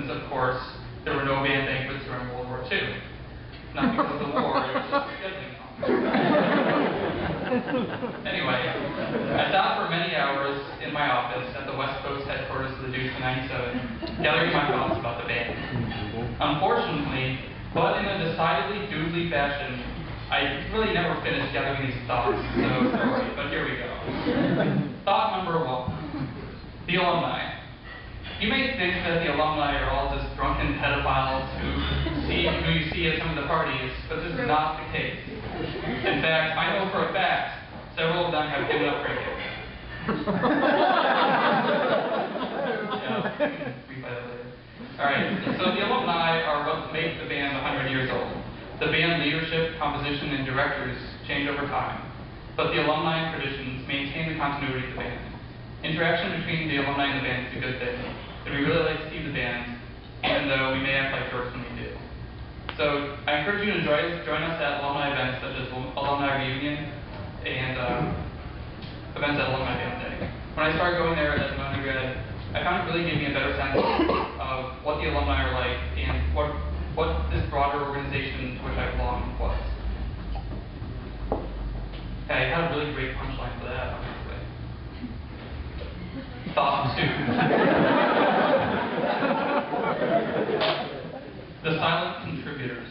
since, of course, there were no band banquets during World War II. Not because of the war, it was just a scheduling conflict. Anyway, I sat for many hours in my office at the West Coast headquarters of the Dukes of '97, gathering my thoughts about the band. Unfortunately, but in a decidedly doodly fashion, I really never finished gathering these thoughts, so sorry, but here we go. Thought number 1, the alumni. You may think that the alumni are all just drunken pedophiles who you see at some of the parties, but this is not the case. In fact, I know for a fact, several of them have given up drinking. Alright, so the alumni are what make the band 100 years old. The band leadership, composition, and directors change over time, but the alumni and traditions maintain the continuity of the band. Interaction between the alumni and the band is a good thing, and we really like to see the band, even though we may act like jerks when we do. So I encourage you to join us at alumni events such as alumni reunion and events at alumni band day. When I started going there as an undergrad, I found it really gave me a better sense of what the alumni are like and what this broader organization to which I belong was. Okay, I had a really great punchline for that, obviously. Thought 2. The silent contributors.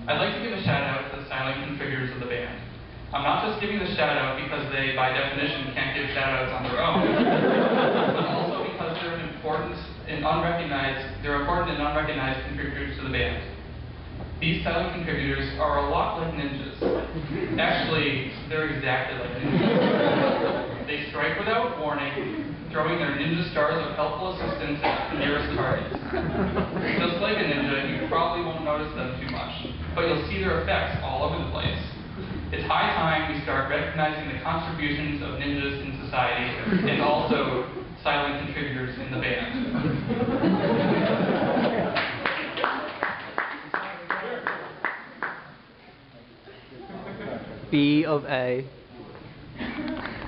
I'd like to give a shout out to the silent contributors of the band. I'm not just giving the shout out because they, by definition, can't give shout outs on their own, but also because they're important and unrecognized contributors to the band. These silent contributors are a lot like ninjas. Actually, they're exactly like ninjas. They strike without warning, throwing their ninja stars of helpful assistance at the nearest target. Just like a ninja, you probably won't notice them too much, but you'll see their effects all over the place. It's high time we start recognizing the contributions of ninjas in society and also silent contributors in the band. B of A.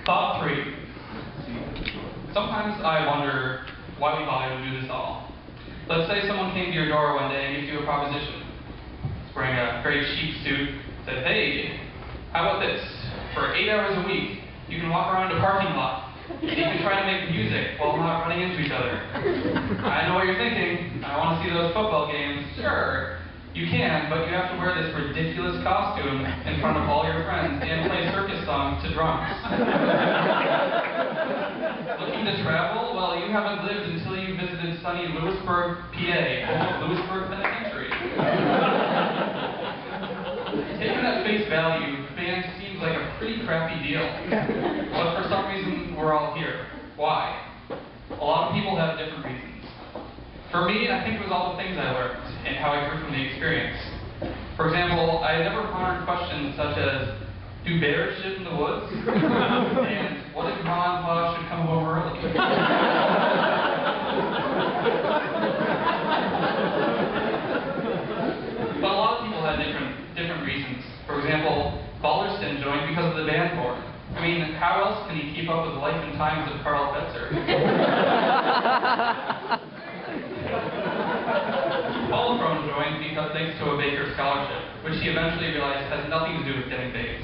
Thought 3. Sometimes I wonder why we bother to do this all. Let's say someone came to your door one day and gives you a proposition. He's wearing a very chic suit, says, "Hey, how about this? For 8 hours a week, you can walk around a parking lot. You can try to make music while not running into each other." I know what you're thinking. I want to see those football games. Sure, you can, but you have to wear this ridiculous costume in front of all your friends and play circus songs to drums. Looking to travel? Well, you haven't lived until you visited sunny Lewisburg, PA, home of Lewisburg Penitentiary. Taken at face value, the band seems like a pretty crappy deal. But for some reason, we're all here. Why? A lot of people have different reasons. For me, I think it was all the things I learned and how I grew from the experience. For example, I never pondered questions such as, do bears shit in the woods? And what if Ma and Pa should come home early? But a lot of people had different reasons. For example, Balderston joined because of the band board. I mean, how else can he keep up with the life and times of Carl Fetzer? Paul Crone joined because thanks to a Baker scholarship, which he eventually realized has nothing to do with getting baked.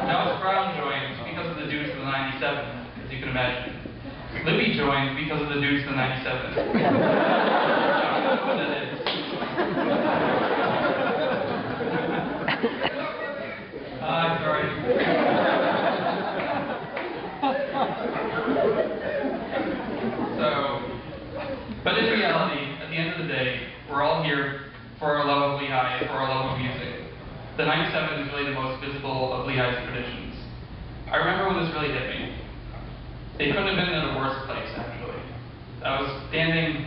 Josh Brown joined because of the Dukes of the '97, as you can imagine. Libby joined because of the Dukes of the '97. I don't know what that is. Sorry. But in reality, at the end of the day, we're all here for our love of Lehigh and for our love of music. The '97 is really the most visible of Lehigh's traditions. I remember when this really hit me. They couldn't have been in a worse place, actually. I was standing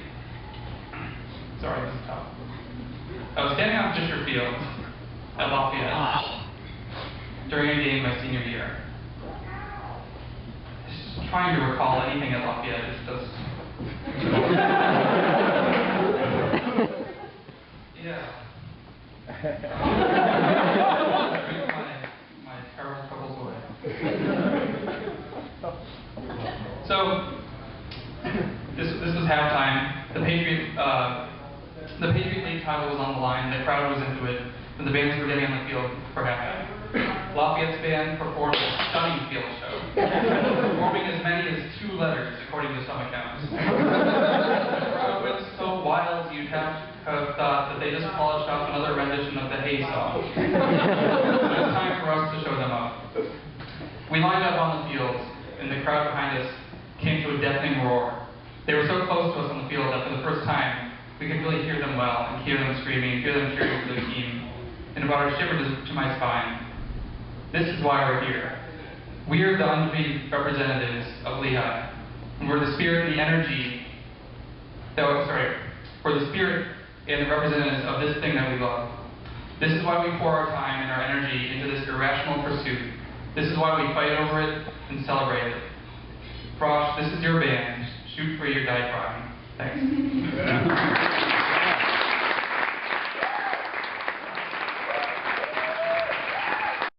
on Fisher Field at Lafayette during a game my senior year. Just trying to recall anything at Lafayette is just... Yeah. my terrible troubles away. So, halftime, the Patriot League title was on the line, the crowd was into it, and the bands were getting on the field for halftime. Lafayette's band performed a stunning field show, performing as many as 2 letters, according to some accounts. The crowd went so wild you'd have thought that they just polished off another rendition of the Hay song. It was time for us to show them up. We lined up on the field, and the crowd behind us came to a deafening roar. They were so close to us on the field that for the first time, we could really hear them well, and hear them screaming, and hear them cheering for their team. And it brought a shiver to my spine. This is why we're here. We are the unpaid representatives of Lehigh, and we're the spirit and the energy, we're the spirit and the representatives of this thing that we love. This is why we pour our time and our energy into this irrational pursuit. This is why we fight over it and celebrate it. Frosh, this is your band. Shoot free or die trying. Thanks.